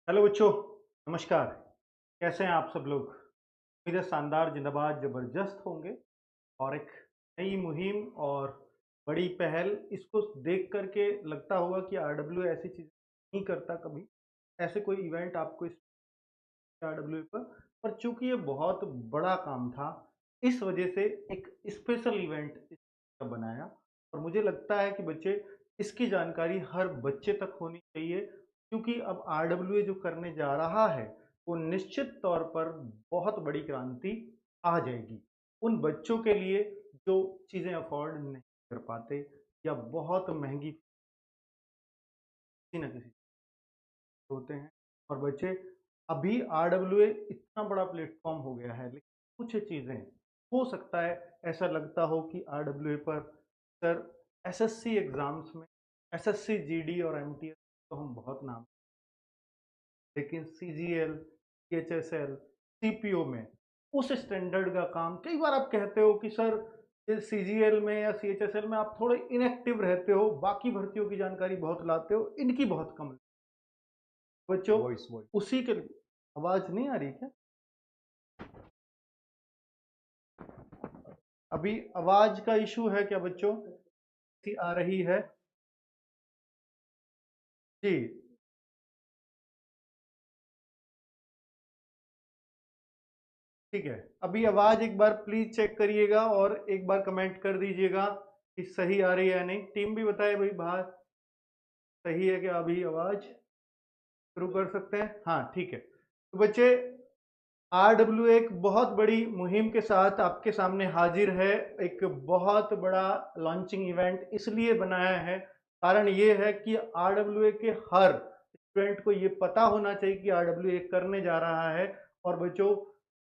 Hello बच्चों, नमस्कार। कैसे हैं आप सब लोग? उम्मीद है शानदार, जिंदाबाद, ज़बरदस्त होंगे। और एक नई मुहिम और बड़ी पहल इसको देख कर के लगता होगा कि आरडब्ल्यू ऐसी चीज़ नहीं करता कभी। ऐसे कोई इवेंट आपको इस आरडब्ल्यू पर चूंकि ये बहुत बड़ा काम था, इस वजह से एक स्पेशल इवेंट बनाया। और मुझे लगता है कि बच्चे इसकी जानकारी हर बच्चे तक होनी चाहिए, क्योंकि अब आरडब्ल्यू जो करने जा रहा है वो निश्चित तौर पर बहुत बड़ी क्रांति आ जाएगी उन बच्चों के लिए जो चीज़ें अफोर्ड नहीं कर पाते या बहुत महंगी किसी न किसी होते हैं। और बच्चे अभी आरडब्ल्यूए इतना बड़ा प्लेटफॉर्म हो गया है, लेकिन कुछ चीज़ें हो सकता है ऐसा लगता हो कि आरडब्ल्यूए पर सर एसएससी एग्जाम्स में एसएससी जीडी और एमटीएस तो हम बहुत नाम, लेकिन सीजीएल सीएचएसएल सीपीओ में उस स्टैंडर्ड का काम कई बार आप कहते हो कि सर सीजीएल में या सीएचएसएल में आप थोड़े इनएक्टिव रहते हो, बाकी भर्तियों की जानकारी बहुत लाते हो, इनकी बहुत कम। बच्चों वॉइस वॉइस उसी के लिए आवाज नहीं आ रही क्या? अभी आवाज का इशू है क्या बच्चों? आ रही है जी। ठीक है, अभी आवाज एक बार प्लीज चेक करिएगा और एक बार कमेंट कर दीजिएगा कि सही आ रही है या नहीं। टीम भी बताए भाई बाहर सही है क्या? अभी आवाज शुरू कर सकते हैं? हाँ ठीक है। तो बच्चे आरडब्ल्यू एक बहुत बड़ी मुहिम के साथ आपके सामने हाजिर है। एक बहुत बड़ा लॉन्चिंग इवेंट इसलिए बनाया है, कारण ये है कि आरडब्ल्यू के हर स्टूडेंट को ये पता होना चाहिए कि आरडब्ल्यू करने जा रहा है। और बच्चों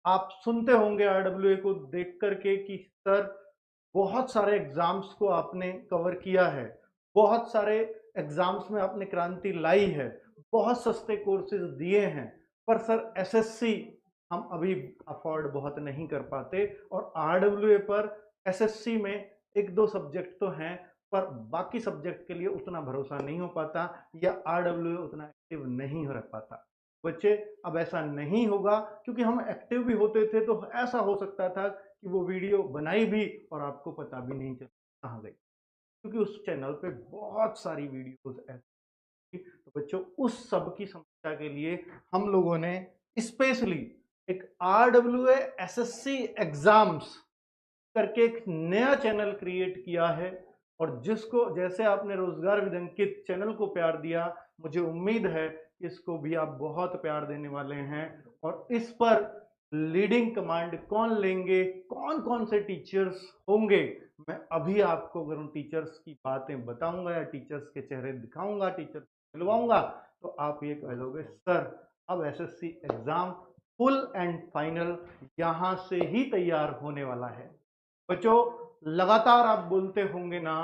आप सुनते होंगे आरडब्ल्यू को देख करके कि सर बहुत सारे एग्जाम्स को आपने कवर किया है, बहुत सारे एग्जाम्स में आपने क्रांति लाई है, बहुत सस्ते कोर्सेज दिए हैं, पर सर एसएससी हम अभी अफोर्ड बहुत नहीं कर पाते। और आरडब्ल्यूए पर एसएससी में एक दो सब्जेक्ट तो हैं, पर बाकी सब्जेक्ट के लिए उतना भरोसा नहीं हो पाता या आरडब्ल्यूए उतना एक्टिव नहीं हो रह पाता। बच्चे अब ऐसा नहीं होगा, क्योंकि हम एक्टिव भी होते थे तो ऐसा हो सकता था कि वो वीडियो बनाई भी और आपको पता भी नहीं चला कहाँ गई, क्योंकि उस चैनल पे बहुत सारी वीडियोस ऐसी थी। तो बच्चों उस सब की समस्या के लिए हम लोगों ने स्पेशली एक आरडब्ल्यू एसएससी एग्जाम्स करके एक नया चैनल क्रिएट किया है। और जिसको जैसे आपने रोजगार विदंकित चैनल को प्यार दिया, मुझे उम्मीद है कि इसको भी आप बहुत प्यार देने वाले हैं। और इस पर लीडिंग कमांड कौन लेंगे, कौन कौन से टीचर्स होंगे, मैं अभी आपको अगर उन टीचर्स की बातें बताऊंगा या टीचर्स के चेहरे दिखाऊंगा, टीचर मिलवाऊंगा, तो आप ये कह दोगे सर अब SSC exam full and final यहां से ही तैयार होने वाला है। बच्चों लगातार आप बोलते होंगे ना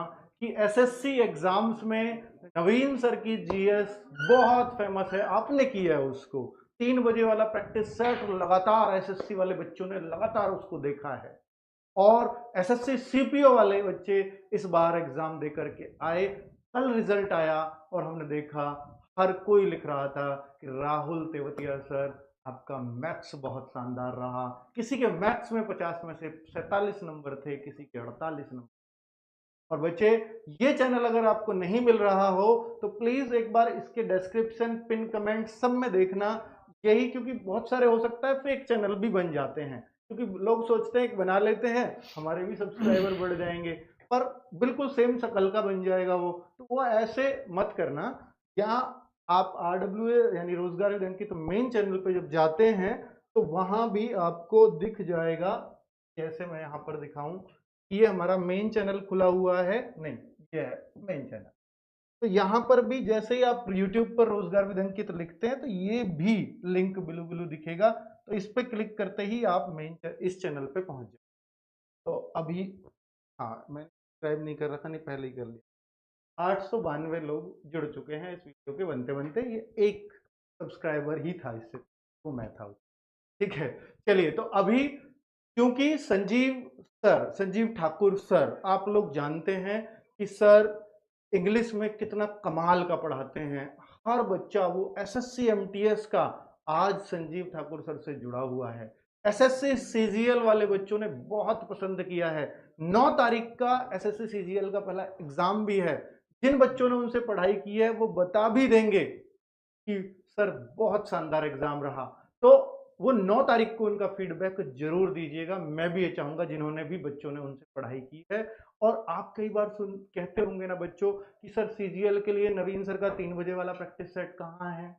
कि एसएससी एग्जाम्स में नवीन सर की जीएस बहुत फेमस है, आपने किया है उसको 3 बजे वाला प्रैक्टिस सेट, लगातार एसएससी वाले बच्चों ने लगातार उसको देखा है। और एसएससी सीपीओ वाले बच्चे इस बार एग्जाम दे करके आए, कल रिजल्ट आया और हमने देखा हर कोई लिख रहा था कि राहुल तेवतिया सर आपका मैथ्स बहुत शानदार रहा। किसी के मैथ्स में 50 में से 47 नंबर थे, किसी के 48 नंबर। और बच्चे ये चैनल अगर आपको नहीं मिल रहा हो तो प्लीज एक बार इसके डिस्क्रिप्शन पिन कमेंट सब में देखना। यही क्योंकि बहुत सारे हो सकता है फेक चैनल भी बन जाते हैं, क्योंकि लोग सोचते हैं कि बना लेते हैं हमारे भी सब्सक्राइबर बढ़ जाएंगे, पर बिल्कुल सेम शक्ल का बन जाएगा वो। तो वो ऐसे मत करना। यहाँ आप आरडब्ल्यू यानी रोजगार विधन की तो मेन चैनल पे जब जाते हैं तो वहां भी आपको दिख जाएगा, जैसे मैं यहाँ पर दिखाऊं, ये हमारा मेन चैनल खुला हुआ है, नहीं ये है मेन चैनल। तो यहाँ पर भी जैसे ही आप YouTube पर रोजगार विधंकित लिखते हैं तो ये भी लिंक ब्लू ब्लू दिखेगा, तो इस पे क्लिक करते ही आप मेन इस चैनल पे पहुंच जाए। तो अभी हाँ मैंने सब्सक्राइब नहीं कर रखा, नहीं पहले ही कर लिया। 892 लोग जुड़ चुके हैं इस वीडियो के बनते बनते, ये एक सब्सक्राइबर ही था इससे, वो मैं था। ठीक है, चलिए तो अभी क्योंकि संजीव ठाकुर सर आप लोग जानते हैं कि सर इंग्लिश में कितना कमाल का पढ़ाते हैं। हर बच्चा वो एसएससी एमटीएस का आज संजीव ठाकुर सर से जुड़ा हुआ है। एसएससी सीजीएल वाले बच्चों ने बहुत पसंद किया है। 9 तारीख का एसएससी सीजीएल का पहला एग्जाम भी है। जिन बच्चों ने उनसे पढ़ाई की है वो बता भी देंगे कि सर बहुत शानदार एग्जाम रहा। तो वो 9 तारीख को उनका फीडबैक जरूर दीजिएगा। मैं भी ये चाहूंगा जिन्होंने भी बच्चों ने उनसे पढ़ाई की है। और आप कई बार सुन कहते होंगे ना बच्चों कि सर सीजीएल के लिए नवीन सर का 3 बजे वाला प्रैक्टिस सेट कहाँ है।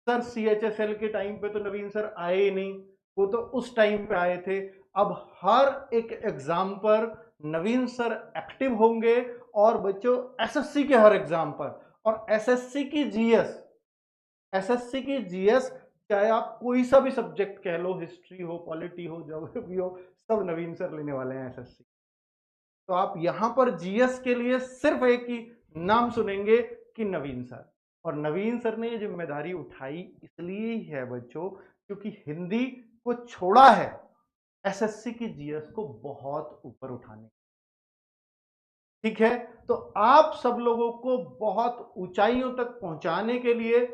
सर सीएचएसएल के टाइम पे तो नवीन सर आए ही नहीं, वो तो उस टाइम पे आए थे। अब हर एक एग्जाम पर नवीन सर एक्टिव होंगे और बच्चों एसएससी के हर एग्जाम पर और एसएससी की जीएस चाहे आप कोई सा भी सब्जेक्ट कह लो, हिस्ट्री हो, पॉलिटी हो, ज्योग्राफी हो, सब नवीन सर लेने वाले हैं एसएससी। तो आप यहां पर जीएस के लिए सिर्फ एक ही नाम सुनेंगे कि नवीन सर। और नवीन सर ने ये जिम्मेदारी उठाई इसलिए ही है बच्चों क्योंकि हिंदी को छोड़ा है एसएससी की जीएस को बहुत ऊपर उठाने। ठीक है, तो आप सब लोगों को बहुत ऊंचाइयों तक पहुंचाने के लिए,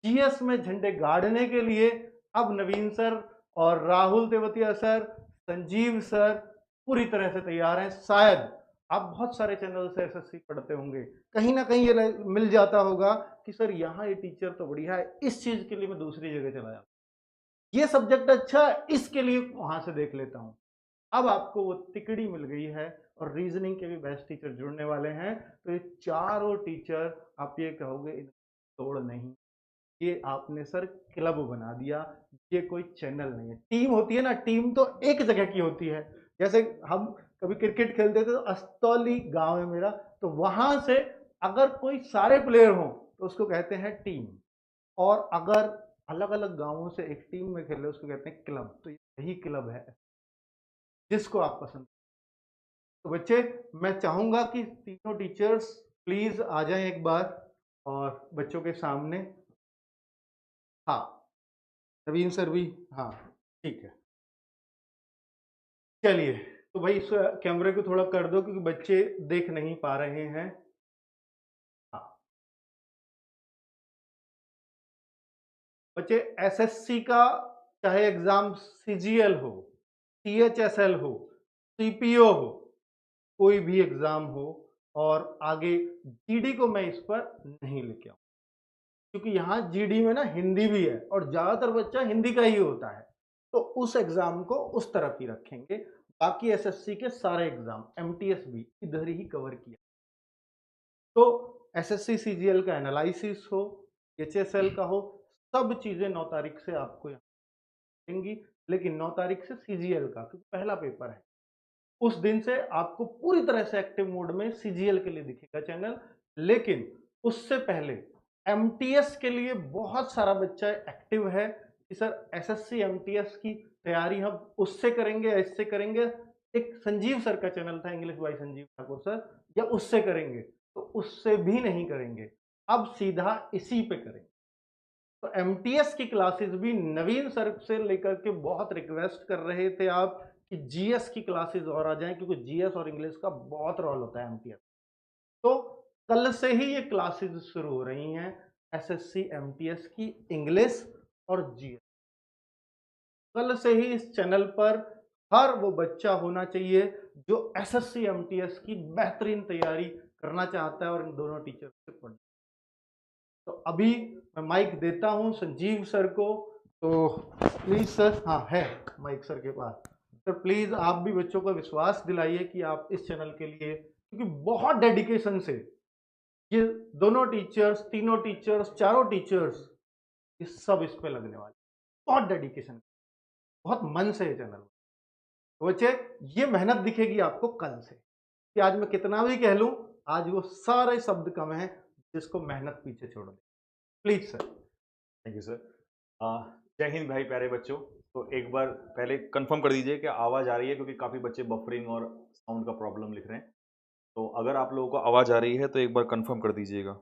जीएस में झंडे गाड़ने के लिए अब नवीन सर और राहुल तेवतिया सर, संजीव सर पूरी तरह से तैयार हैं। शायद आप बहुत सारे चैनल से एसएससी पढ़ते होंगे, कहीं ना कहीं ये मिल जाता होगा कि सर यहाँ ये टीचर तो बढ़िया है, इस चीज के लिए मैं दूसरी जगह चला जाता, ये सब्जेक्ट अच्छा है इसके लिए वहां से देख लेता हूँ। अब आपको वो तिकड़ी मिल गई है और रीजनिंग के भी बेस्ट टीचर जुड़ने वाले हैं। तो ये चारों टीचर आप ये कहोगे तोड़ नहीं, ये आपने सर क्लब बना दिया, ये कोई चैनल नहीं है। टीम होती है ना, टीम तो एक जगह की होती है। जैसे हम कभी क्रिकेट खेलते थे तो अस्तौली गांव है मेरा, तो वहां से अगर कोई सारे प्लेयर हों तो उसको कहते हैं टीम। और अगर अलग अलग गांवों से एक टीम में खेले उसको कहते हैं क्लब। तो यही क्लब है जिसको आप पसंद। तो बच्चे मैं चाहूंगा कि तीनों टीचर्स प्लीज आ जाएं एक बार और बच्चों के सामने। हाँ, नवीन सर भी, हाँ ठीक है। चलिए, तो भाई इस कैमरे को थोड़ा कर दो क्योंकि बच्चे देख नहीं पा रहे हैं। हाँ बच्चे, एसएससी का चाहे एग्जाम सीजीएल हो, सीएचएसएल हो, सीपीओ हो, कोई भी एग्जाम हो, और आगे जीडी को मैं इस पर नहीं लेके आऊँ क्योंकि यहाँ जीडी में ना हिंदी भी है और ज्यादातर बच्चा हिंदी का ही होता है। तो उस एग्जाम को उस तरफ ही रखेंगे। बाकी एसएससी के सारे एग्जाम, एमटीएस भी इधर ही कवर किया। तो एसएससी सीजीएल का एनालिसिस हो, एचएसएल का हो, सब चीजें 9 तारीख से आपको यहाँ मिलेंगी। लेकिन 9 तारीख से सीजीएल का क्योंकि पहला पेपर है, उस दिन से आपको पूरी तरह से एक्टिव मोड में सीजीएल के लिए दिखेगा चैनल। लेकिन उससे पहले एमटीएस के लिए बहुत सारा बच्चा एक्टिव है कि सर एसएससी एमटीएस की तैयारी हम उससे करेंगे या इससे करेंगे। एक संजीव सर का चैनल था, English by Sanjeev Thakur sir, या उससे करेंगे, तो उससे भी नहीं करेंगे, अब सीधा इसी पे करेंगे। तो एमटीएस की क्लासेस भी नवीन सर से लेकर के बहुत रिक्वेस्ट कर रहे थे आप कि जीएस की क्लासेस और आ जाएं क्योंकि जीएस और इंग्लिश का बहुत रोल होता है एमटीएस। तो कल से ही ये क्लासेस शुरू हो रही हैं, एसएससी एमटीएस की इंग्लिश और जीएस। कल से ही इस चैनल पर हर वो बच्चा होना चाहिए जो एसएससी एमटीएस की बेहतरीन तैयारी करना चाहता है और इन दोनों टीचर से पढ़ना। तो अभी मैं माइक देता हूं संजीव सर को। तो प्लीज सर, हाँ है माइक सर के पास। सर प्लीज आप भी बच्चों को विश्वास दिलाइए कि आप इस चैनल के लिए, क्योंकि बहुत डेडिकेशन से ये दोनों टीचर्स, तीनों टीचर्स, चारों टीचर्स, ये सब इस पे लगने वाले, बहुत डेडिकेशन, बहुत मन से ये चैनल। तो बच्चे ये मेहनत दिखेगी आपको कल से कि आज मैं कितना भी कह लूं, आज वो सारे शब्द कम है जिसको मेहनत पीछे छोड़ दे। Please sir. Thank you sir. Jai Hind भाई प्यारे बच्चों। तो एक बार पहले कंफर्म कर दीजिए कि आवाज़ आ रही है, क्योंकि काफ़ी बच्चे बफरिंग और साउंड का प्रॉब्लम लिख रहे हैं। तो अगर आप लोगों को आवाज़ आ रही है तो एक बार कंफर्म कर दीजिएगा।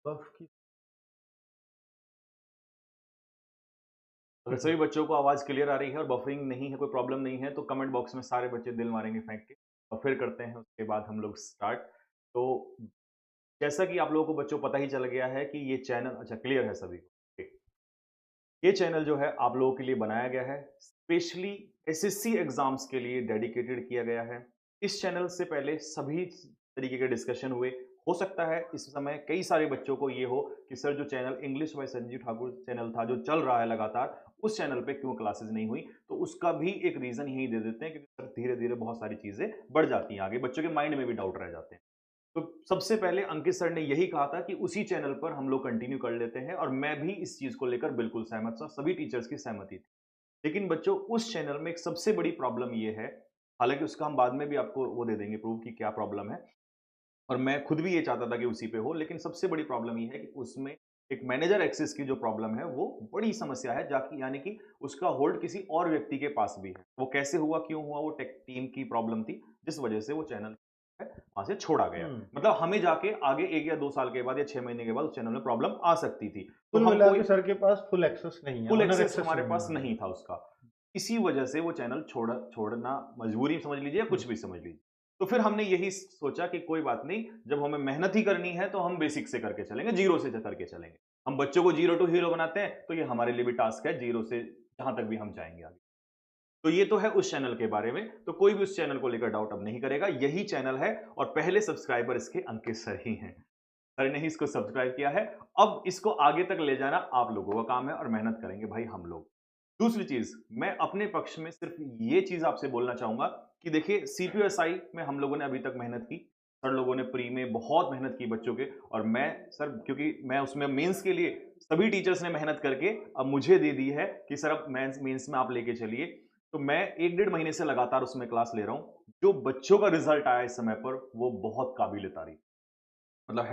बफ की अगर सभी बच्चों को आवाज़ क्लियर आ रही है और बफरिंग नहीं है, कोई प्रॉब्लम नहीं है, तो कमेंट बॉक्स में सारे बच्चे दिल मारेंगे फेंक के, और फिर करते हैं उसके बाद हम लोग स्टार्ट। तो जैसा कि आप लोगों को बच्चों पता ही चल गया है कि ये चैनल अच्छा क्लियर है सभी को? ठीक। ये चैनल जो है आप लोगों के लिए बनाया गया है, स्पेशली एसएससी एग्जाम्स के लिए डेडिकेटेड किया गया है। इस चैनल से पहले सभी तरीके के डिस्कशन हुए। हो सकता है इस समय कई सारे बच्चों को ये हो कि सर जो channel English by Sanjeev Thakur channel था, जो चल रहा है लगातार, उस चैनल पे क्यों क्लासेस नहीं हुई? तो उसका भी एक रीज़न यही दे देते हैं, क्योंकि सर धीरे-धीरे बहुत सारी चीज़ें बढ़ जाती हैं आगे, बच्चों के माइंड में भी डाउट रह जाते हैं। तो सबसे पहले अंकित सर ने यही कहा था कि उसी चैनल पर हम लोग कंटिन्यू कर लेते हैं, और मैं भी इस चीज़ को लेकर बिल्कुल सहमत था, सभी टीचर्स की सहमति थी। लेकिन बच्चों उस चैनल में एक सबसे बड़ी प्रॉब्लम ये है, हालाँकि उसका हम बाद में भी आपको वो दे देंगे प्रूफ कि क्या प्रॉब्लम है, और मैं खुद भी ये चाहता था कि उसी पे हो, लेकिन सबसे बड़ी प्रॉब्लम ये है कि उसमें एक मैनेजर एक्सेस की जो प्रॉब्लम है, वो बड़ी समस्या है, जाकि यानी कि उसका होल्ड किसी और व्यक्ति के पास भी है। वो कैसे हुआ, क्यों हुआ, वो टेक टीम की प्रॉब्लम थी, जिस वजह से वो चैनल है वहाँ से छोड़ा गया। हुँ। मतलब हमें जाके आगे 1 या 2 साल के बाद या 6 महीने के बाद उस चैनल में प्रॉब्लम आ सकती थी। तो कुल हम मिला कोई के सर के पास फुल एक्सेस नहीं है, फुल ओनर एक्सेस एक्सेस हमारे नहीं पास है। नहीं था उसका। इसी वजह से वो चैनल छोड़ना मजबूरी समझ लीजिए या हुँ, कुछ भी समझ लीजिए। तो फिर हमने यही सोचा कि कोई बात नहीं, जब हमें मेहनत ही करनी है तो हम बेसिक से करके चलेंगे, ज़ीरो से करके चलेंगे। हम बच्चों को ज़ीरो टू हीरो बनाते हैं, तो ये हमारे लिए भी टास्क है, ज़ीरो से जहाँ तक भी हम जाएँगे आगे। तो ये तो है उस चैनल के बारे में, तो कोई भी उस चैनल को लेकर डाउट अब नहीं करेगा, यही चैनल है, और पहले सब्सक्राइबर इसके अंकित सर ही हैं। सर ने ही इसको सब्सक्राइब किया है। अब इसको आगे तक ले जाना आप लोगों का काम है, और मेहनत करेंगे भाई हम लोग। दूसरी चीज़, मैं अपने पक्ष में सिर्फ़ ये चीज़ आपसे बोलना चाहूँगा कि देखिए सीपीएसआई में हम लोगों ने अभी तक मेहनत की। सर लोगों ने प्री में बहुत मेहनत की बच्चों के, और मैं सर क्योंकि मैं उसमें मेंस के लिए सभी टीचर्स ने मेहनत करके अब मुझे दे दी है कि सर अब मेंस में आप लेके चलिए। तो मैं 1 डेढ़ महीने से लगातार उसमें क्लास ले रहा हूँ। जो बच्चों का रिज़ल्ट आया इस समय पर, वो बहुत काबिल-ए-तारीफ़, मतलब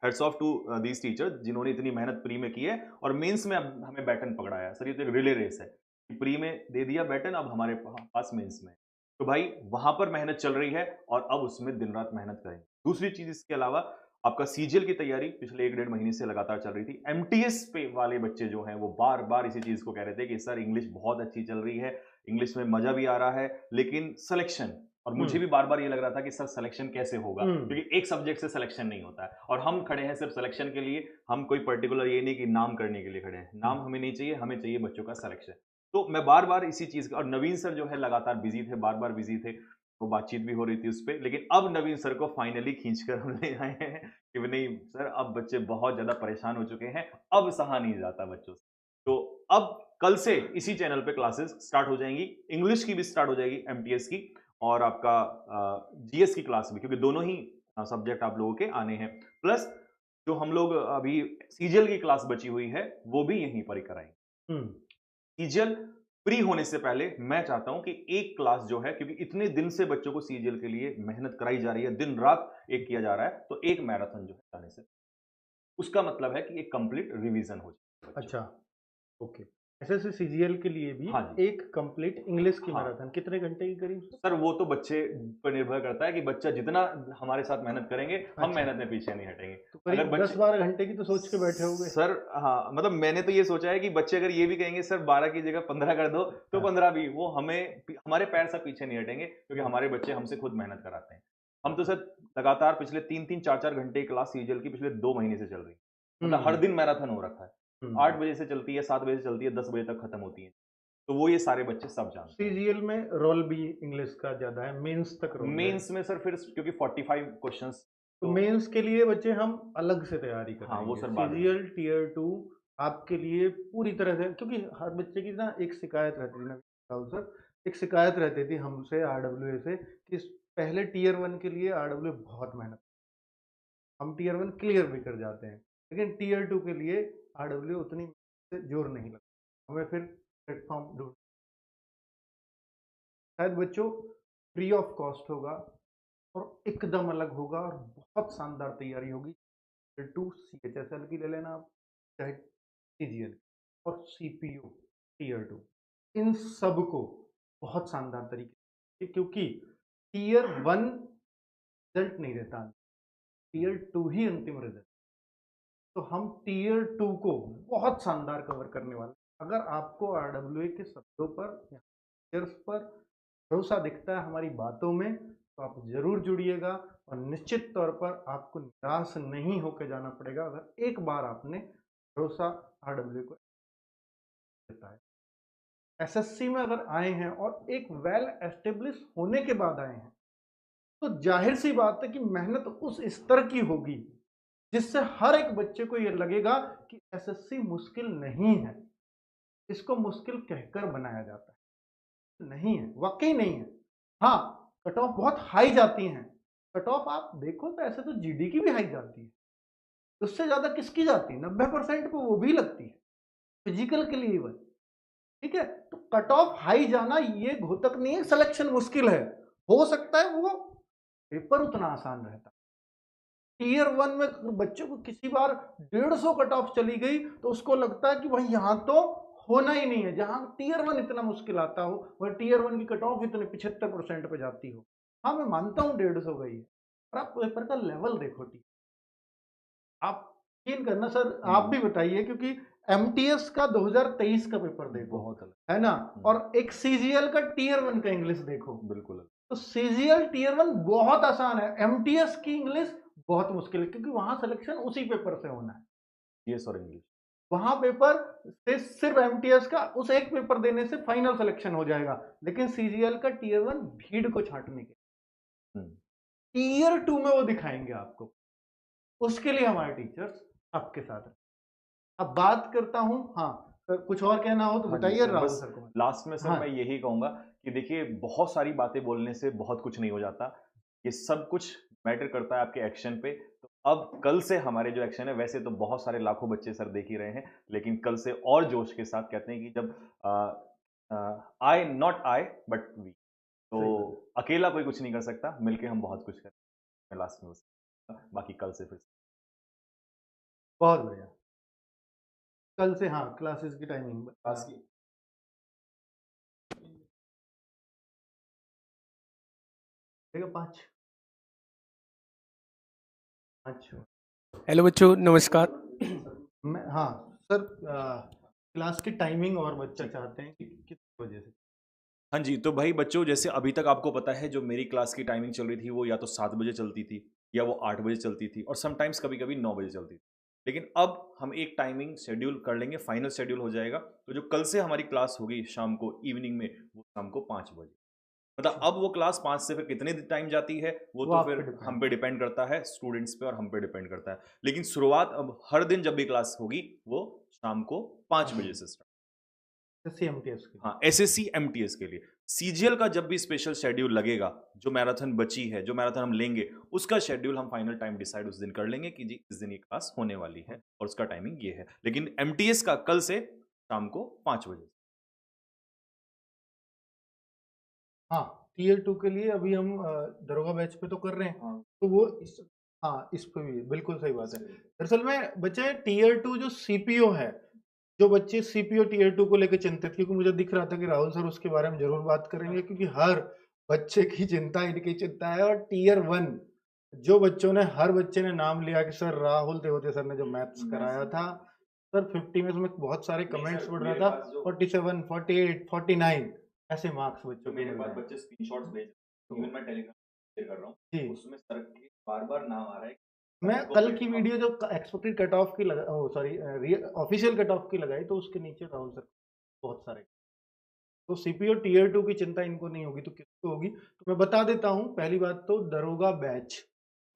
heads off to these teachers जिन्होंने इतनी मेहनत प्री में की है, और मेंस में अब हमें बैटन पकड़ाया है। सर ये तो एक रिले रेस है कि प्री में दे दिया बैटन, अब हमारे पास मेंस में। तो भाई वहाँ पर मेहनत चल रही है, और अब उसमें दिन-रात मेहनत करेंगे। दूसरी चीज़ इसके अलावा आपका सीजीएल की तैयारी पिछले 1 डेढ़ महीने से लगातार चल रही थी। एमटीएस पे वाले बच्चे जो हैं वो बार-बार इसी चीज़ को कह रहे थे कि सर इंग्लिश बहुत अच्छी चल रही है, इंग्लिश में मज़ा भी आ रहा है, लेकिन सिलेक्शन, और मुझे हुँ, भी बार-बार ये लग रहा था कि सर सिलेक्शन कैसे होगा? हुँ, क्योंकि एक सब्जेक्ट से सिलेक्शन नहीं होता है, और हम खड़े हैं सिर्फ सिलेक्शन के लिए। हम कोई पर्टिकुलर ये नहीं कि नाम करने के लिए खड़े हैं। हुँ, नाम हमें नहीं चाहिए, हमें चाहिए बच्चों का सिलेक्शन। तो मैं बार-बार इसी चीज़ का, और नवीन सर जो है लगातार बिज़ी थे, बार-बार बिज़ी थे, वो बातचीत भी हो रही थी उस पे। लेकिन अब नवीन सर को फाइनली खींच कर हम ले आए हैं कि नहीं सर, अब बच्चे बहुत ज़्यादा परेशान हो चुके हैं, अब सहा नहीं जाता बच्चों से। तो अब कल से इसी चैनल पे क्लासेस स्टार्ट हो जाएँगी, इंग्लिश की भी स्टार्ट हो जाएगी एमटीएस की, और आपका जीएस की क्लास भी, क्योंकि दोनों ही सब्जेक्ट आप लोगों के आने हैं। प्लस जो हम लोग अभी सीजीएल की क्लास बची हुई है, वो भी यहीं पर ही कराएँगे। हुँ। सीजीएल फ्री होने से पहले मैं चाहता हूँ कि एक क्लास जो है, क्योंकि इतने दिन से बच्चों को सीजीएल के लिए मेहनत कराई जा रही है, दिन-रात एक किया जा रहा है, तो एक मैराथन जो है जाने से, उसका मतलब है कि एक कंप्लीट रिवीजन हो जाए बच्चों। अच्छा, ओके। एसएससी सीजीएल के लिए भी हाँ जी, एक कंप्लीट इंग्लिश की हाँ। मैराथन कितने घंटे की करीब सर? सर वो तो बच्चे पर निर्भर करता है कि बच्चा जितना हमारे साथ मेहनत करेंगे, हम अच्छा, मेहनत में पीछे नहीं हटेंगे। तो अगर करीब बच्चे 10-12 घंटे की तो सोच के बैठे होंगे? सर हाँ, मतलब मैंने तो ये सोचा है कि बच्चे अगर ये भी कहेंगे सर 12 की जगह 15 कर दो, तो हाँ, 15 भी, वो हमारे पैर से पीछे नहीं हटेंगे, क्योंकि हुँ, हमारे बच्चे हमसे खुद मेहनत कराते हैं। हम तो सर लगातार पिछले 3-3 4-4 घंटे क्लास सीजीएल की पिछले 2 महीने से चल रही है। मतलब हर हुँ, दिन मैराथन हो रखा है। हुँ। 8 बजे से चलती है, 7 बजे से चलती है, 10 बजे तक खत्म होती है। तो वो ये सारे बच्चे सब जानते हैं। सीजीएल में रोल भी इंग्लिश का ज़्यादा है, मेंस तक रोल है। मेंस में सर फिर क्योंकि 45 क्वेश्चंस, तो तो मेंस के लिए बच्चे हम अलग से तैयारी हाँ, वो कराएँगे। सर बाद में। सीजीएल टियर 2 आपके लिए पूरी तरह से, क्योंकि हर बच्चे की ना एक शिकायत रहती थी ना राहुल सर, एक शिकायत रहती थी हमसे आरडब्ल्यूए से कि पहले टियर 1 के लिए आरडब्ल्यूए बहुत मेहनत, हम टियर 1 क्लियर भी कर जाते हैं, लेकिन टियर 2 के लिए आरडब्ल्यूए उतनी जोर नहीं लगता। हमें फिर प्लेटफ़ॉर्म ढूँढ, शायद बच्चों फ्री ऑफ कॉस्ट होगा और एकदम अलग होगा और बहुत शानदार तैयारी होगी। टियर 2 सीएचएसएल की ले लेना आप, चाहे सीजीएल और सीपीयू टियर 2, इन सब को बहुत शानदार तरीके से, क्योंकि टियर 1 रिजल्ट नहीं देता, टियर 2 ही अंतिम रिजल्ट। तो हम टियर 2 को बहुत शानदार कवर करने वाले हैं। अगर आपको आरडब्ल्यूए के शब्दों पर या टीचर्स पर भरोसा दिखता है हमारी बातों में, तो आप जरूर जुड़िएगा और निश्चित तौर पर आपको निराश नहीं होकर जाना पड़ेगा अगर एक बार आपने भरोसा RW को देता है। एसएससी में अगर आए हैं और एक वेल एस्टेब्लिश होने के बाद आए हैं तो जाहिर सी बात है कि मेहनत उस स्तर की होगी जिससे हर एक बच्चे को यह लगेगा कि एसएससी मुश्किल नहीं है, इसको मुश्किल कहकर बनाया जाता है। नहीं है, वाकई नहीं है। हाँ, कट ऑफ बहुत हाई जाती हैं। कट ऑफ आप देखो तो ऐसे तो जीडी की भी हाई जाती है, उससे ज्यादा किसकी जाती है? 90% पे वो भी लगती है फिजिकल के लिए इवन। ठीक है, तो कट ऑफ हाई जाना ये घोतक नहीं है सिलेक्शन मुश्किल है। हो सकता है वो पेपर उतना आसान रहता। टीयर 1 में बच्चों को किसी बार 150 कट ऑफ चली गई तो उसको लगता है कि भाई यहाँ तो होना ही नहीं है। जहां टीयर 1 इतना मुश्किल आता हो वह टीयर 1 की कट ऑफ इतने 75% पे जाती हो। हाँ, मैं मानता हूँ 150 गई है, पर आप पेपर का लेवल देखो। टी आप यकीन करना सर, आप भी बताइए, क्योंकि एमटीएस का 2023 का पेपर देखो, बहुत अलग है ना, और एक सीजीएल का टीयर 1 का इंग्लिश देखो। बिल्कुल अलग। तो सीजीएल टीयर 1 बहुत आसान है, एमटीएस की इंग्लिश बहुत मुश्किल है, क्योंकि वहां सिलेक्शन उसी पेपर से होना है। जीएस और इंग्लिश वहां पेपर से सिर्फ एमटीएस का उस एक पेपर देने से फाइनल सिलेक्शन हो जाएगा, लेकिन सीजीएल का टीयर 1 भीड़ को छांटने के टीयर 2 में वो दिखाएंगे आपको। उसके लिए हमारे टीचर्स आपके साथ हैं। अब बात करता हूं, हाँ सर कुछ और कहना हो तो हाँ जी बताइए सर, राहुल बस सर को। लास्ट में सर हाँ मैं यही कहूंगा कि देखिए बहुत सारी बातें बोलने से बहुत कुछ नहीं हो जाता। ये सब कुछ मैटर करता है आपके एक्शन पे। तो अब कल से हमारे जो एक्शन है, वैसे तो बहुत सारे लाखों बच्चे सर देख ही रहे हैं, लेकिन कल से और जोश के साथ कहते हैं कि जब आई नॉट आई बट वी, तो अकेला कोई कुछ नहीं कर सकता, मिलके हम बहुत कुछ करें। लास्ट में बस बाकी कल से फिर बहुत बढ़िया। कल से हाँ क्लासेस की टाइमिंग क्लास की 5। अच्छा, हेलो बच्चों, नमस्कार। मैं हाँ सर, क्लास की टाइमिंग और बच्चा चाहते हैं कि किस वजह से। हाँ जी, तो भाई बच्चों, जैसे अभी तक आपको पता है जो मेरी क्लास की टाइमिंग चल रही थी वो या तो 7 बजे चलती थी या वो 8 बजे चलती थी और समटाइम्स कभी-कभी 9 बजे चलती थी। लेकिन अब हम एक टाइमिंग शेड्यूल कर लेंगे, फाइनल शेड्यूल हो जाएगा। तो जो कल से हमारी क्लास होगी शाम को इवनिंग में, वो शाम को 5 बजे। मतलब अब वो क्लास 5 से फिर कितने टाइम जाती है वो तो आप फिर पे depend हम पे डिपेंड करता है, स्टूडेंट्स पे और हम पे डिपेंड करता है। लेकिन शुरुआत अब हर दिन जब भी क्लास होगी वो शाम को 5 बजे से स्टार्ट। एमटीएस की। हाँ, एसएससी एमटीएस के लिए। सीजीएल का जब भी स्पेशल शेड्यूल लगेगा, जो मैराथन बची है, जो मैराथन हम लेंगे, उसका शेड्यूल हम फाइनल टाइम डिसाइड उस दिन कर लेंगे कि जी इस दिन ये क्लास होने वाली है और उसका टाइमिंग ये है। लेकिन एमटीएस का कल से शाम को 5 बजे। हाँ, टीयर 2 के लिए अभी हम दरोगा बैच पे तो कर रहे हैं। हाँ। तो वो इस पे भी बिल्कुल सही बात है। दरअसल में बच्चे टीयर 2 जो सीपीओ है, जो बच्चे सीपीओ टीयर 2 को लेकर चिंतित, क्योंकि मुझे दिख रहा था कि राहुल सर उसके बारे में जरूर बात करेंगे, क्योंकि हर बच्चे की चिंता इनकी चिंता है। और टीयर 1 जो बच्चों ने, हर बच्चे ने नाम लिया कि सर राहुल तेवते सर ने जो मैथ्स कराया था सर, 50 में उसमें बहुत सारे कमेंट्स पढ़ रहा था, 47, 48, 49 ऐसे मार्क्स बच्चों के। मेरे पास बच्चे स्क्रीनशॉट्स भेज, इवन मैं टेलीग्राम शेयर कर रहा हूँ जी, उसमें सर के बार-बार नाम आ रहा है। मैं कल की वीडियो जो एक्सपेक्टेड कट ऑफ की लगा, सॉरी ऑफिशियल कट ऑफ की लगाई, तो उसके नीचे राहुल सर बहुत सारे। तो सीपीओ टीयर 2 की चिंता इनको नहीं होगी तो किसको होगी? तो मैं बता देता हूँ। पहली बात तो दरोगा बैच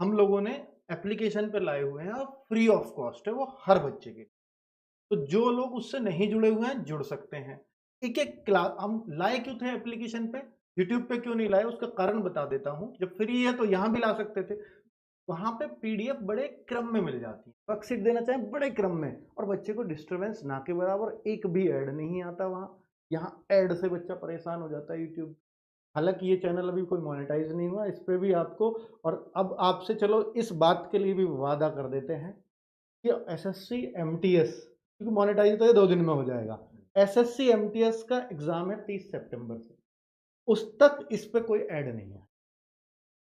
हम लोगों ने एप्लीकेशन पे लाए हुए हैं और फ्री ऑफ कॉस्ट है वो हर बच्चे के। तो जो लोग उससे नहीं जुड़े हुए हैं जुड़ सकते हैं। एक एक क्लास हम लाए क्यों थे एप्लीकेशन पे, यूट्यूब पे क्यों नहीं लाए, उसका कारण बता देता हूँ। जब फ्री है तो यहाँ भी ला सकते थे। वहां पे पीडीएफ बड़े क्रम में मिल जाती है, वर्कशीट देना चाहें बड़े क्रम में, और बच्चे को डिस्टरबेंस ना के बराबर एक भी ऐड नहीं आता वहां। यहाँ ऐड से बच्चा परेशान हो जाता है यूट्यूब। हालांकि ये चैनल अभी कोई मोनेटाइज नहीं हुआ, इस पे भी आपको, और अब आपसे चलो इस बात के लिए भी वादा कर देते हैं कि एसएससी एमटीएस, क्योंकि मोनेटाइज तो ये 2 दिन में हो जाएगा, एसएससी एमटीएस का एग्जाम है 30 सितंबर से, उस तक इस पे कोई ऐड नहीं है।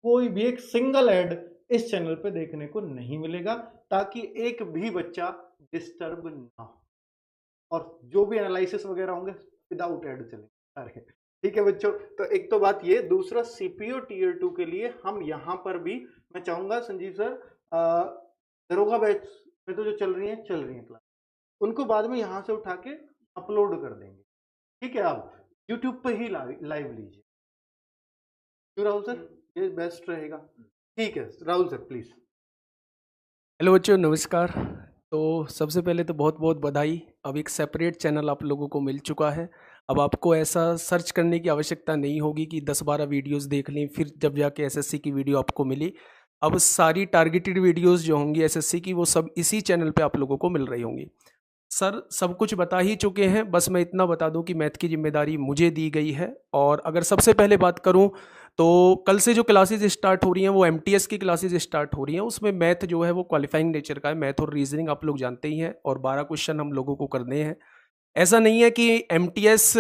कोई भी एक सिंगल ऐड इस चैनल पे देखने को नहीं मिलेगा, ताकि एक भी बच्चा डिस्टर्ब ना हो। और जो भी एनालिसिस वगैरह होंगे विदाउट ऐड चलेंगे सारे। ठीक है बच्चों, तो एक तो बात ये, दूसरा सीपीओ टीयर 2 के लिए हम यहाँ पर भी, मैं चाहूंगा संजीव सर, दरोगा बैच में तो जो चल रही है क्लास, उनको बाद में यहाँ से उठा के अपलोड कर देंगे। ठीक है, आप यूट्यूब पे ही लाइव लीजिए। क्यों राहुल सर, ये बेस्ट रहेगा। ठीक है राहुल सर, प्लीज। हेलो बच्चों, नमस्कार। तो सबसे पहले तो बहुत बहुत बधाई। अब एक सेपरेट चैनल आप लोगों को मिल चुका है। अब आपको ऐसा सर्च करने की आवश्यकता नहीं होगी कि 10-12 वीडियोस देख लें फिर जब जाके एसएससी की वीडियो आपको मिली। अब सारी टारगेटेड वीडियोस जो होंगी एसएससी की, वो सब इसी चैनल पे आप लोगों को मिल रही होंगी। सर सब कुछ बता ही चुके हैं, बस मैं इतना बता दूं कि मैथ की जिम्मेदारी मुझे दी गई है। और अगर सबसे पहले बात करूं तो कल से जो क्लासेस स्टार्ट हो रही हैं वो एमटीएस की क्लासेस स्टार्ट हो रही हैं। उसमें मैथ जो है वो क्वालिफाइंग नेचर का है, मैथ और रीजनिंग आप लोग जानते ही हैं, और 12 क्वेश्चन हम लोगों को करने हैं। ऐसा नहीं है कि एमटीएस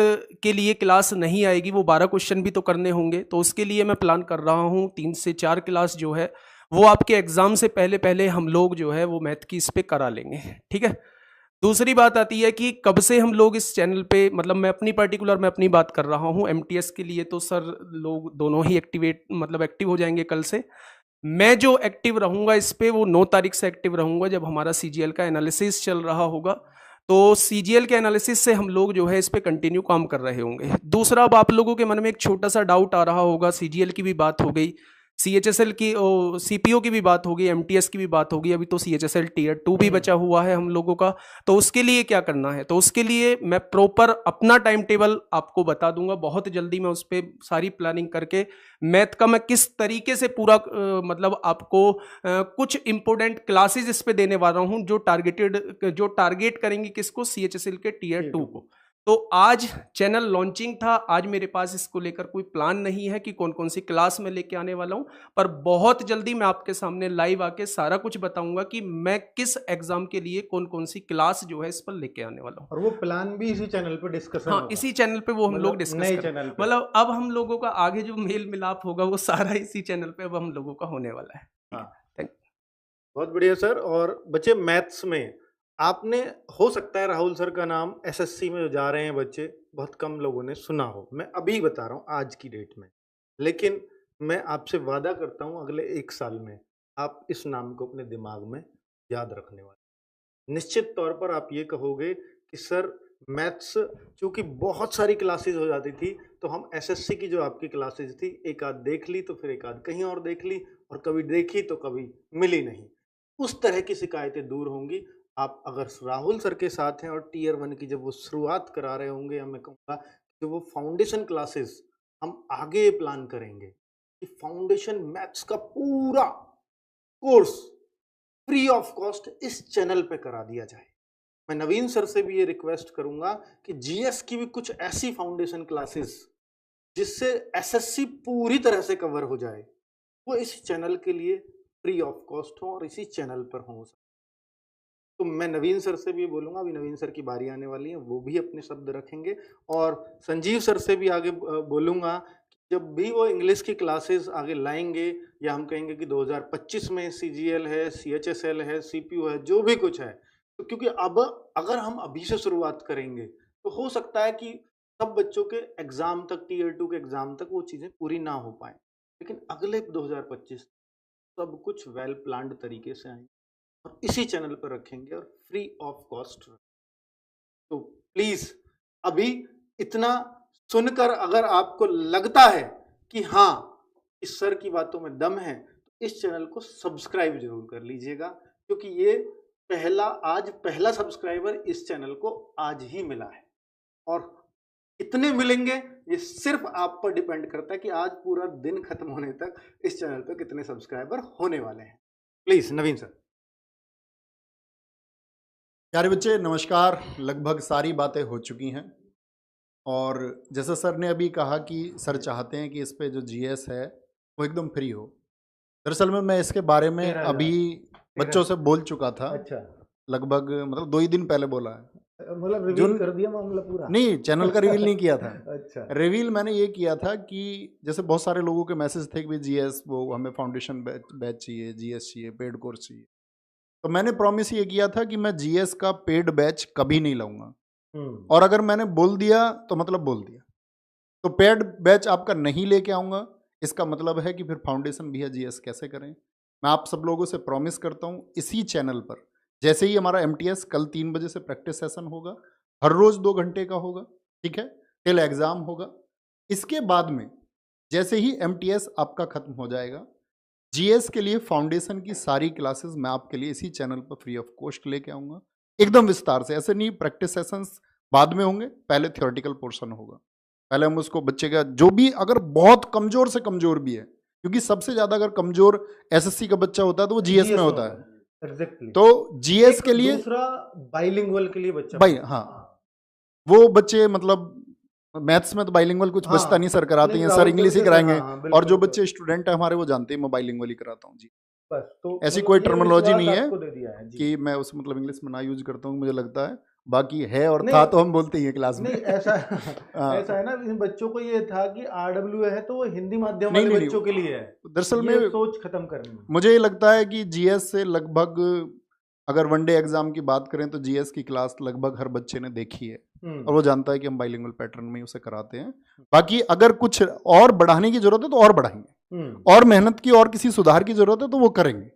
के लिए क्लास नहीं आएगी, वो 12 क्वेश्चन भी तो करने होंगे। तो उसके लिए मैं प्लान कर रहा हूँ 3 से 4 क्लास जो है वो आपके एग्जाम से पहले पहले हम लोग जो है वो मैथ की इस पे करा लेंगे। ठीक है। दूसरी बात आती है कि कब से हम लोग इस चैनल पे, मतलब मैं अपनी बात कर रहा हूँ। एमटीएस के लिए तो सर लोग दोनों ही एक्टिव हो जाएंगे कल से। मैं जो एक्टिव रहूंगा इस पे वो 9 तारीख से एक्टिव रहूंगा, जब हमारा सीजीएल का एनालिसिस चल रहा होगा। तो सीजीएल के एनालिसिस से हम लोग जो है इस पे कंटिन्यू काम कर रहे होंगे। दूसरा, अब आप लोगों के मन में एक छोटा सा डाउट आ रहा होगा, सीजीएल की भी बात हो गई, सीएचएसएल की सीपीओ की भी बात होगी, एमटीएस की भी बात होगी, अभी तो सीएचएसएल टीयर 2 भी बचा हुआ है हम लोगों का। तो उसके लिए क्या करना है, तो उसके लिए मैं प्रॉपर अपना टाइम टेबल आपको बता दूंगा बहुत जल्दी। मैं उस पर सारी प्लानिंग करके मैथ का मैं किस तरीके से पूरा मतलब आपको कुछ इंपॉर्टेंट क्लासेस इस पे देने वाला हूं जो टारगेट करेंगे किसको, सीएचएसएल के टीयर 2 को। तो आज चैनल लॉन्चिंग था, आज मेरे पास इसको लेकर कोई प्लान नहीं है कि कौन कौन सी क्लास में लेके आने वाला हूं, पर बहुत जल्दी मैं आपके सामने लाइव आके सारा कुछ बताऊंगा कि मैं किस एग्जाम के लिए कौन कौन सी क्लास जो है इस पर लेके आने वाला हूं। और वो प्लान भी इसी चैनल पे डिस्कशन हाँ, होगा। इसी चैनल पे वो हम लोग डिस्कस नए करेंगे। चैनल पे। मतलब अब हम लोगों का आगे जो मेल मिलाप होगा वो सारा इसी चैनल पे अब हम लोगों का होने वाला है। हाँ, थैंक बहुत बढ़िया सर। और बच्चे मैथ्स में आपने, हो सकता है राहुल सर का नाम एसएससी में जो जा रहे हैं बच्चे, बहुत कम लोगों ने सुना हो। मैं अभी बता रहा हूँ आज की डेट में, लेकिन मैं आपसे वादा करता हूँ अगले 1 साल में आप इस नाम को अपने दिमाग में याद रखने वाले। निश्चित तौर पर आप ये कहोगे कि सर मैथ्स, चूंकि बहुत सारी क्लासेस हो जाती थी, तो हम एसएससी की जो आपकी क्लासेस थी, एक आध देख ली तो फिर एक आध कहीं और देख ली, और कभी देखी तो कभी मिली नहीं। उस तरह की शिकायतें दूर होंगी। आप अगर राहुल सर के साथ हैं और टीयर 1 की जब वो शुरुआत करा रहे होंगे, या मैं कहूँगा कि वो फाउंडेशन क्लासेस हम आगे प्लान करेंगे कि फाउंडेशन मैथ्स का पूरा कोर्स फ्री ऑफ कॉस्ट इस चैनल पे करा दिया जाए। मैं नवीन सर से भी ये रिक्वेस्ट करूंगा कि जीएस की भी कुछ ऐसी फाउंडेशन क्लासेस जिससे एसएससी पूरी तरह से कवर हो जाए, वो इस चैनल के लिए फ्री ऑफ कॉस्ट हो और इसी चैनल पर हो। तो मैं नवीन सर से भी बोलूंगा, अभी नवीन सर की बारी आने वाली है, वो भी अपने शब्द रखेंगे। और संजीव सर से भी आगे बोलूंगा कि जब भी वो इंग्लिश की क्लासेस आगे लाएंगे, या हम कहेंगे कि 2025 में सीजीएल है, सीएचएसएल है, सीपीयू है, जो भी कुछ है, तो क्योंकि अब अगर हम अभी से शुरुआत करेंगे तो हो सकता है कि सब बच्चों के एग्जाम तक, टीयर 2 के एग्जाम तक वो चीजें पूरी ना हो पाए। लेकिन अगले 2025 सब कुछ वेल प्लान्ड तरीके से आएंगे और इसी चैनल पर रखेंगे और फ्री ऑफ कॉस्ट। तो प्लीज अभी इतना सुनकर अगर आपको लगता है कि हाँ इस सर की बातों में दम है, तो इस चैनल को सब्सक्राइब जरूर कर लीजिएगा, क्योंकि ये पहला सब्सक्राइबर इस चैनल को आज ही मिला है। और कितने मिलेंगे ये सिर्फ आप पर डिपेंड करता है कि आज पूरा दिन खत्म होने तक इस चैनल पर कितने सब्सक्राइबर होने वाले हैं। Please Naveen sir. प्यारे बच्चे नमस्कार। लगभग सारी बातें हो चुकी हैं, और जैसा सर ने अभी कहा कि सर चाहते हैं कि इस पे जो जीएस है वो एकदम फ्री हो। दरअसल में मैं इसके बारे में अभी बच्चों से बोल चुका था। अच्छा, लगभग मतलब 2 ही दिन पहले बोला है। मतलब रिवील कर दिया मामला पूरा? नहीं, चैनल का रिवील नहीं किया था। अच्छा, रिवील मैंने ये किया था कि जैसे बहुत सारे लोगों के मैसेज थे कि भाई जीएस, वो हमें फाउंडेशन बैच चाहिए, जीएस चाहिए, पेड कोर्स चाहिए। तो मैंने प्रॉमिस ये किया था कि मैं जीएस का पेड बैच कभी नहीं लाऊंगा, और अगर मैंने बोल दिया तो मतलब बोल दिया। तो पेड बैच आपका नहीं लेके आऊँगा, इसका मतलब है कि फिर फाउंडेशन भी है जीएस कैसे करें। मैं आप सब लोगों से प्रॉमिस करता हूँ इसी चैनल पर, जैसे ही हमारा एमटीएस कल 3 बजे से प्रैक्टिस सेशन होगा, हर रोज़ 2 घंटे का होगा, ठीक है, टिल एग्ज़ाम होगा। इसके बाद में जैसे ही एमटीएस आपका खत्म हो जाएगा, जीएस के लिए फाउंडेशन की सारी क्लासेस मैं आपके लिए इसी चैनल पर फ्री ऑफ कॉस्ट लेके आऊँगा, एकदम विस्तार से। ऐसे नहीं प्रैक्टिस सेशंस बाद में होंगे, पहले थ्योरेटिकल पोर्शन होगा। पहले हम उसको बच्चे का जो भी अगर बहुत कमज़ोर से कमज़ोर भी है, क्योंकि सबसे ज़्यादा अगर कमज़ोर एसएससी का बच्चा होता है तो वो जीएस में होता है। एग्जैक्टली। तो जीएस के लिए दूसरा बाइलिंगुअल के लिए बच्चा भाई, हाँ, वो बच्चे मतलब मैथ्स में तो बाइलिंगुअल कुछ हाँ, बचता नहीं, सर कराते हैं, सर राहुल इंग्लिश ही जैसे, कराएंगे। हाँ, और जो बिल्कुल। बच्चे स्टूडेंट है हमारे वो जानते हैं मैं बाइलिंगुअल ही कराता हूँ जी। बस तो ऐसी मतलब कोई ये टर्मिनोलॉजी विश्वास नहीं है आपको दे दिया है जी। कि मैं उस मतलब इंग्लिश में ना यूज करता हूँ, मुझे लगता है बाकी है और नहीं, था तो हम बोलते ही हैं क्लास में। नहीं ऐसा हाँ। ऐसा है ना, इन बच्चों को ये था कि आरडब्ल्यू है तो वो हिंदी माध्यम नहीं, वाले नहीं, बच्चों के लिए है, दरअसल ये में सोच खत्म करनी है। मुझे ये लगता है कि जीएस से लगभग अगर वनडे एग्जाम की बात करें तो जीएस की क्लास लगभग हर बच्चे ने देखी है और वो जानता है कि हम बाइलिंगुअल पैटर्न में ही उसे कराते हैं। बाकी अगर कुछ और बढ़ाने की जरूरत है तो और बढ़ाएंगे, और मेहनत की और किसी सुधार की जरूरत है तो वो करेंगे।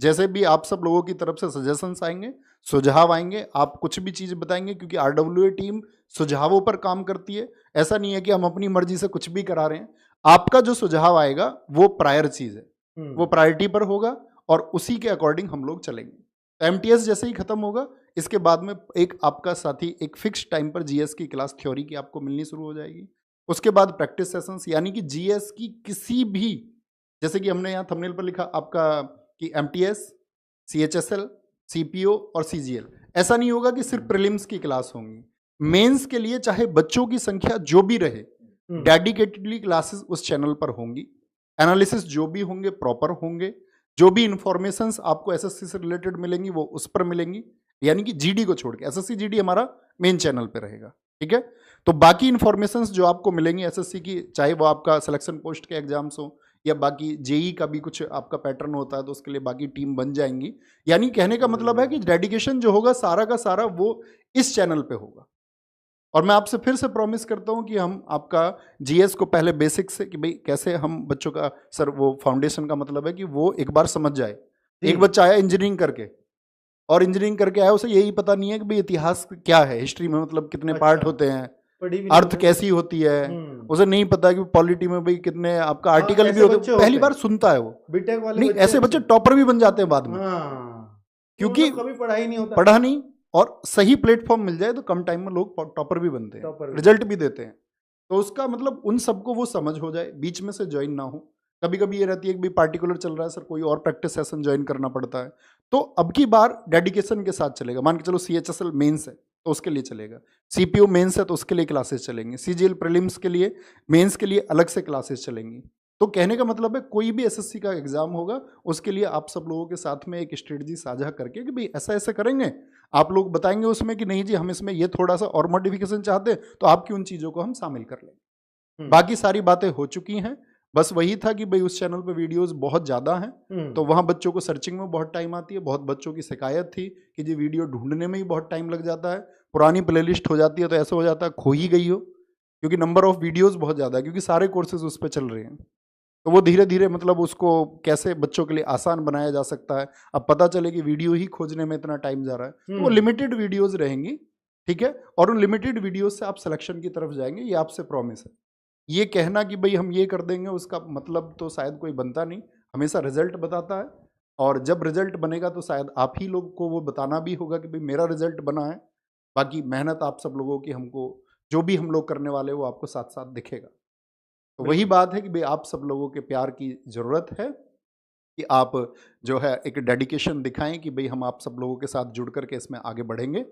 जैसे भी आप सब लोगों की तरफ से सजेशंस आएंगे, सुझाव आएंगे, आप कुछ भी चीज बताएंगे, क्योंकि आरडब्ल्यूए टीम सुझावों पर काम करती है। ऐसा नहीं है कि हम अपनी मर्जी से कुछ भी करा रहे हैं। आपका जो सुझाव आएगा वो प्रायर चीज है, वो प्रायोरिटी पर होगा और उसी के अकॉर्डिंग हम लोग चलेंगे। एमटीएस जैसे ही खत्म होगा इसके बाद में एक आपका साथी एक फिक्स टाइम पर जीएस की क्लास थ्योरी की आपको मिलनी शुरू हो जाएगी। उसके बाद प्रैक्टिस सेशंस, यानी कि जीएस की किसी भी, जैसे कि हमने यहाँ थंबनेल पर लिखा आपका कि एमटीएस, सीएचएसएल, सीपीओ और सीजीएल, ऐसा नहीं होगा कि सिर्फ प्रीलिम्स की क्लास होंगी। मेंस के लिए चाहे बच्चों की संख्या जो भी रहे, डेडिकेटेडली क्लासेस उस चैनल पर होंगी। एनालिसिस जो भी होंगे प्रॉपर होंगे, जो भी इंफॉर्मेशंस आपको एसएससी से रिलेटेड मिलेंगी वो उस पर मिलेंगी, यानी कि जीडी को छोड़ के। एसएससी जीडी हमारा मेन चैनल पे रहेगा, ठीक है। तो बाकी इंफॉर्मेशंस जो आपको मिलेंगी एसएससी की, चाहे वो आपका सिलेक्शन पोस्ट के एग्जाम्स हो या बाकी जेई का भी कुछ आपका पैटर्न होता है तो उसके लिए बाकी टीम बन जाएंगी। यानी कहने का मतलब है कि डेडिकेशन जो होगा सारा का सारा वो इस चैनल पे होगा। और मैं आपसे फिर से प्रॉमिस करता हूं कि हम आपका जीएस को पहले बेसिक से कि भाई कैसे हम बच्चों का, सर वो फाउंडेशन का मतलब है कि वो एक बार समझ जाए। एक बच्चा आया इंजीनियरिंग करके और इंजीनियरिंग करके आया, उसे यही पता नहीं है कि भाई इतिहास क्या है, हिस्ट्री में मतलब कितने पार्ट होते हैं, अर्थ कैसी होती है, उसे नहीं पता कि पॉलिटी में भाई कितने आपका आर्टिकल भी होते हैं, पहली बार सुनता है वो। बीटेक वाले नहीं, ऐसे बच्चे टॉपर भी बन जाते हैं बाद में, क्योंकि कभी पढ़ा ही नहीं होता, पढ़ा नहीं, और सही प्लेटफॉर्म मिल जाए तो कम टाइम में लोग टॉपर भी बनते हैं, रिजल्ट भी देते हैं। तो उसका मतलब उन सबको वो समझ हो जाए, बीच में से ज्वाइन ना हो। कभी कभी ये रहती है कि भाई पार्टिकुलर चल रहा है सर, कोई और प्रैक्टिस सेशन ज्वाइन करना पड़ता है, तो अब की बार डेडिकेशन के साथ चलेगा। मान के चलो सीएचएसएल मेंस है तो उसके लिए चलेगा, सीपीओ मेंस है तो उसके लिए क्लासेस चलेंगे, सीजीएल प्रीलिम्स के लिए, मेंस के लिए अलग से क्लासेस चलेंगी। तो कहने का मतलब है कोई भी एसएससी का एग्जाम होगा उसके लिए आप सब लोगों के साथ में एक स्ट्रेटजी साझा करके कि भाई ऐसा ऐसा करेंगे, आप लोग बताएंगे उसमें कि नहीं जी हम इसमें ये थोड़ा सा और मॉडिफिकेशन चाहते हैं, तो आपकी उन चीज़ों को हम शामिल कर लेंगे। बाकी सारी बातें हो चुकी हैं, बस वही था कि भाई उस चैनल पे वीडियोस बहुत ज़्यादा हैं तो वहाँ बच्चों को सर्चिंग में बहुत टाइम आती है। बहुत बच्चों की शिकायत थी कि जी वीडियो ढूंढने में ही बहुत टाइम लग जाता है, पुरानी प्लेलिस्ट हो जाती है तो ऐसा हो जाता है खो ही गई हो, क्योंकि नंबर ऑफ वीडियोज़ बहुत ज़्यादा है, क्योंकि सारे कोर्सेज उस पर चल रहे हैं। तो वो धीरे धीरे मतलब उसको कैसे बच्चों के लिए आसान बनाया जा सकता है। अब पता चले कि वीडियो ही खोजने में इतना टाइम जा रहा है तो वो लिमिटेड वीडियोस रहेंगी, ठीक है, और उन लिमिटेड वीडियोस से आप सिलेक्शन की तरफ जाएंगे, ये आपसे प्रॉमिस है। ये कहना कि भाई हम ये कर देंगे उसका मतलब तो शायद कोई बनता नहीं, हमेशा रिजल्ट बताता है, और जब रिजल्ट बनेगा तो शायद आप ही लोग को वो बताना भी होगा कि भाई मेरा रिजल्ट बना है। बाकी मेहनत आप सब लोगों की, हमको जो भी हम लोग करने वाले वो आपको साथ साथ दिखेगा। तो वही बात है कि भाई आप सब लोगों के प्यार की ज़रूरत है कि आप जो है एक डेडिकेशन दिखाएं कि भाई हम आप सब लोगों के साथ जुड़ करके इसमें आगे बढ़ेंगे।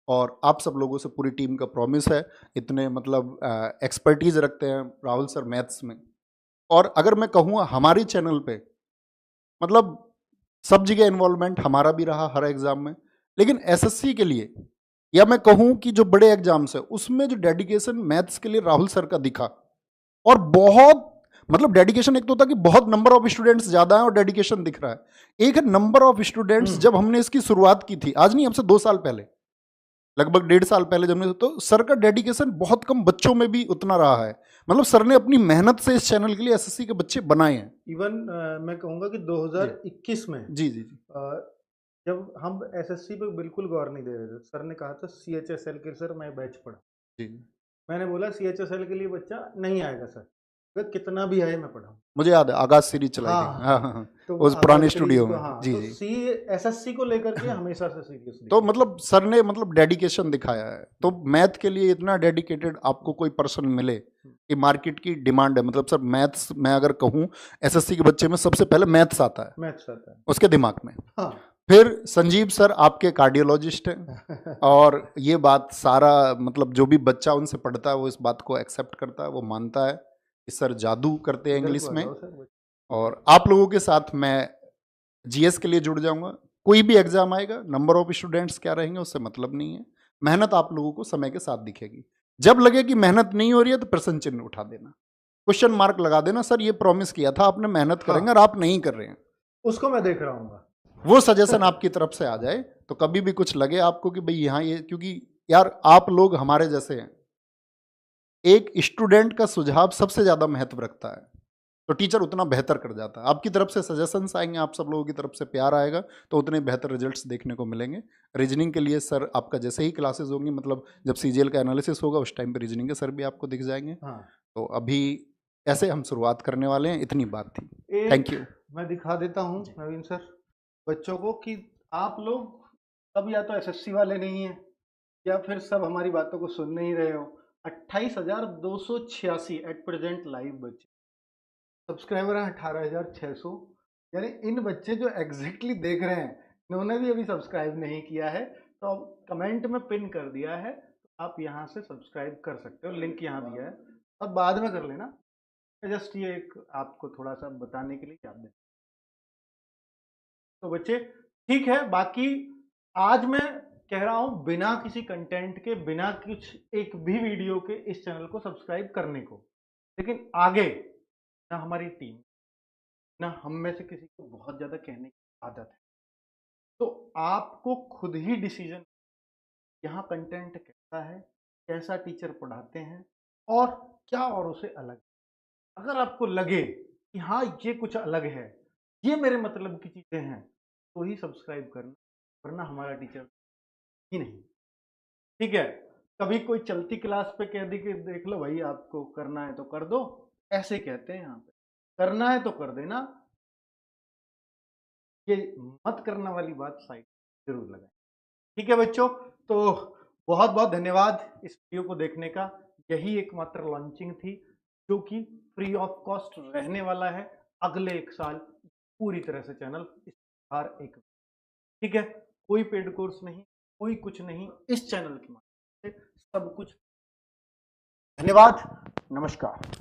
और आप सब लोगों से पूरी टीम का प्रॉमिस है, इतने मतलब एक्सपर्टीज़ रखते हैं राहुल सर मैथ्स में। और अगर मैं कहूँ हमारे चैनल पे मतलब सब जगह इन्वॉल्वमेंट हमारा भी रहा हर एग्ज़ाम में, लेकिन एसएससी के लिए या मैं कहूँ कि जो बड़े एग्जाम्स है उसमें जो डेडिकेशन मैथ्स के लिए राहुल सर का दिखा, और बहुत मतलब डेडिकेशन, एक तो होता कि बहुत नंबर ऑफ स्टूडेंट्स ज्यादा है और डेडिकेशन दिख रहा है। एक है नंबर ऑफ स्टूडेंट्स, जब हमने इसकी शुरुआत की थी, आज नहीं हमसे 2 साल पहले, लगभग 1.5 साल पहले जब मैं, तो सर का डेडिकेशन बहुत कम बच्चों में भी उतना रहा है। मतलब सर ने अपनी मेहनत से इस चैनल के लिए एसएससी के बच्चे बनाए हैं। इवन मैं कहूँगा कि 2021 में जी जी जी। जब हम एसएससी पे बिल्कुल गौर नहीं दे रहे थे, सर ने कहा था सीएचएसएल के सर मैं बैच पढ़ा। जी मैंने बोला सीएचएसएल के लिए बच्चा नहीं आएगा सर, अगर कितना भी आए मैं पढ़ाऊँ। मुझे याद है आगाज सीरीज चलाई हाँ, थी। हाँ, हाँ हाँ हाँ, तो उस आगाज पुराने सीरीज स्टूडियो को, में। हाँ, जी तो जी। एसएससी को लेकर के हमेशा से सीरियस तो मतलब सर ने मतलब डेडिकेशन दिखाया है। तो मैथ के लिए इतना डेडिकेटेड आपको कोई पर्सन मिले कि मार्केट की डिमांड है। मतलब सर मैथ्स, मैं अगर कहूँ एसएससी के बच्चे में सबसे पहले मैथ्स आता है मैथ्स आता है। उसके दिमाग में। हाँ। फिर संजीव सर आपके कार्डियोलॉजिस्ट हैं और ये बात सारा मतलब जो भी बच्चा उनसे पढ़ता है वो इस बात को एक्सेप्ट करता है, वो मानता है कि सर जादू करते हैं इधर इंग्लिश को आ में। जाओ सर। और आप लोगों के साथ मैं जीएस के लिए जुड़ जाऊंगा। कोई भी एग्जाम आएगा, नंबर ऑफ स्टूडेंट्स क्या रहेंगे उससे मतलब नहीं है, मेहनत आप लोगों को समय के साथ दिखेगी। जब लगे कि मेहनत नहीं हो रही है तो प्रश्न चिन्ह उठा देना, क्वेश्चन मार्क लगा देना, सर ये प्रॉमिस किया था आपने, मेहनत करेंगे और आप नहीं कर रहे हैं। उसको मैं देख रहा हूँ। वो सजेशन आपकी तरफ से आ जाए तो कभी भी कुछ लगे आपको कि भाई यहाँ ये, क्योंकि यार आप लोग हमारे जैसे हैं, एक स्टूडेंट का सुझाव सबसे ज्यादा महत्व रखता है, तो टीचर उतना बेहतर कर जाता है। आपकी तरफ से सजेशंस आएंगे, आप सब लोगों की तरफ से प्यार आएगा तो उतने बेहतर रिजल्ट्स देखने को मिलेंगे। रीजनिंग के लिए सर आपका जैसे ही क्लासेस होंगी, मतलब जब सीजीएल का एनालिसिस होगा उस टाइम पे रीजनिंग के सर भी आपको दिख जाएंगे। हाँ। तो अभी ऐसे हम शुरुआत करने वाले हैं, इतनी बात थी। एक थैंक यू। मैं दिखा देता हूँ नवीन सर बच्चों को कि आप लोग सब या तो एसएससी वाले नहीं हैं या फिर सब हमारी बातों को सुन नहीं रहे हो। 28,286 एट प्रेजेंट लाइव बच्चे, सब्सक्राइबर हैं 18,600। यानी इन बच्चे जो एग्जैक्टली देख रहे हैं इन्होंने भी अभी सब्सक्राइब नहीं किया है, तो अब कमेंट में पिन कर दिया है, तो आप यहाँ से सब्सक्राइब कर सकते हो, लिंक यहाँ दिया है, अब बाद में कर लेना। जस्ट ये एक आपको थोड़ा सा बताने के लिए याद दें। तो बच्चे ठीक है, बाकी आज मैं कह रहा हूं बिना किसी कंटेंट के, बिना कुछ एक भी वीडियो के इस चैनल को सब्सक्राइब करने को, लेकिन आगे ना हमारी टीम ना हम में से किसी को बहुत ज्यादा कहने की आदत है, तो आपको खुद ही डिसीजन, यहाँ कंटेंट कैसा है, कैसा टीचर पढ़ाते हैं और क्या औरों से अलग। अगर आपको लगे कि हाँ ये कुछ अलग है, ये मेरे मतलब की चीजें हैं, तो ही सब्सक्राइब करना, वरना हमारा टीचर ही नहीं। ठीक है, कभी कोई चलती क्लास पे कह दी कि देख लो भाई आपको करना है तो कर दो, ऐसे कहते हैं यहाँ पे, करना है तो कर देना, ये मत करना वाली बात साइड जरूर लगाए। ठीक है बच्चों, तो बहुत बहुत धन्यवाद इस वीडियो को देखने का। यही एकमात्र लॉन्चिंग थी जो कि फ्री ऑफ कॉस्ट रहने वाला है अगले 1 साल पूरी तरह से चैनल हर एक। ठीक है, कोई पेड कोर्स नहीं, कोई कुछ नहीं, इस चैनल के माध्यम से सब कुछ। धन्यवाद, नमस्कार।